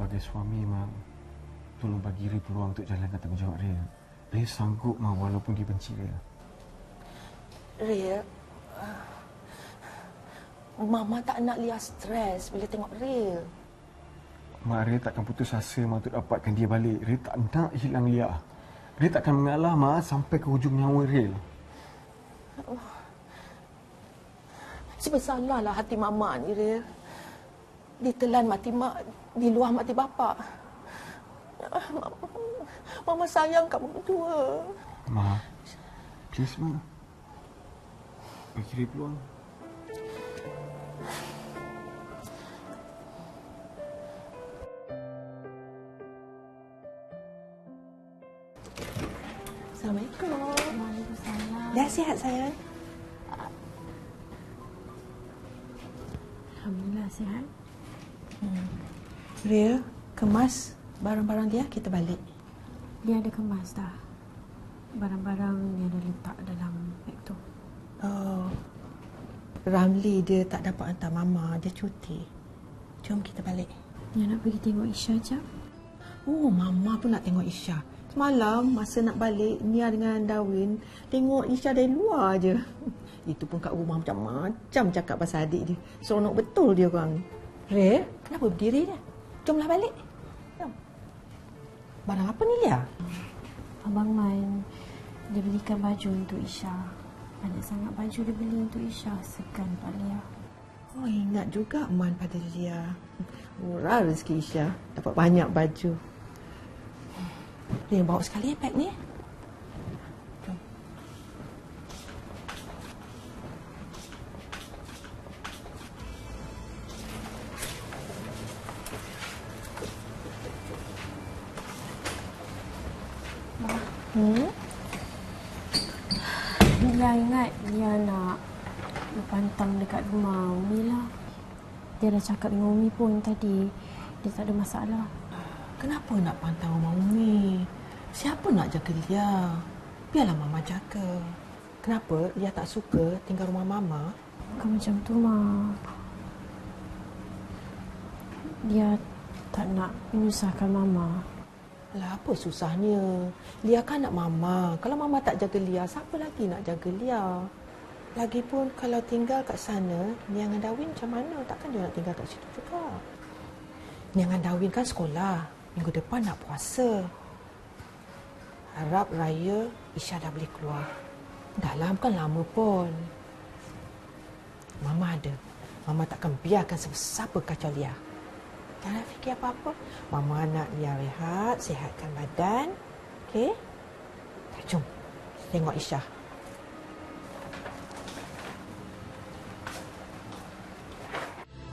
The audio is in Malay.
sebagai suami, Ma, tolong bagi Ray peluang untuk jalankan tanggungjawab Ray. Ray sanggup, Ma, walaupun dia benci Ray. Ray, Mama tak nak Lia stres bila tengok Ray. Mak, Ray takkan putus asa, Ma, untuk dapatkan dia balik. Ray tak nak hilang Lia. Ray takkan mengalah, Ma, sampai ke hujung nyawa Ray. Sebesarlah hati Mama ni, Ray. Ditelan mati mak, di luar mati bapa. Mama sayang kamu berdua. Ma, please, Ma. Bagi Ray peluang. Assalamualaikum. Waalaikumsalam. Dah sihat, sayang? Alhamdulillah sihat. Ria, kemas barang-barang dia, kita balik. Dia ada kemas dah. Barang-barang dia ada letak dalam beg tu. Oh, Ramli dia tak dapat hantar Mama, dia cuti. Jom kita balik. Dia nak pergi tengok Isha jap. Oh, Mama pun nak tengok Isha. Semalam masa nak balik, Nia dengan Darwin tengok Isha dari luar je. Itu pun kat rumah macam-macam cakap pasal adik dia. Seronok betul dia orang. Ria, kenapa berdiri dia? Jomlah balik. Jom. Barang apa ni, Lia? Abang Man, dia belikan baju untuk Isha. Banyak sangat baju dia beli untuk Isha. Segan Pak Lia. Oh, ingat juga Man pada Lia. Murah rezeki Isha. Dapat banyak baju. Lia, bawa sekali beg ni. Jom. Lia ingat dia nak berpantang dekat rumah Umi lah. Dia dah cakap dengan Umi pun tadi. Dia tak ada masalah. Kenapa nak pantang rumah Umi? Siapa nak jaga Lia? Biarlah Mama jaga. Kenapa Lia tak suka tinggal rumah Mama? Bukan macam tu, Ma. Dia tak nak menyusahkan Mama. Lah, apa susahnya? Lia kan nak Mama. Kalau Mama tak jaga Lia, siapa lagi nak jaga Lia? Lagipun kalau tinggal kat sana, Nia dengan Darwin macam mana? Takkan dia nak tinggal kat situ juga. Nia dengan Darwin kan sekolah. Minggu depan nak puasa. Harap raya Isha dah boleh keluar. Dah lah, bukan lama pun. Mama ada. Mama takkan biarkan siapa kacau Lia. Jangan fikir apa-apa. Mama nak Lia rehat, sihatkan badan. Okey? Jom, tengok Isha.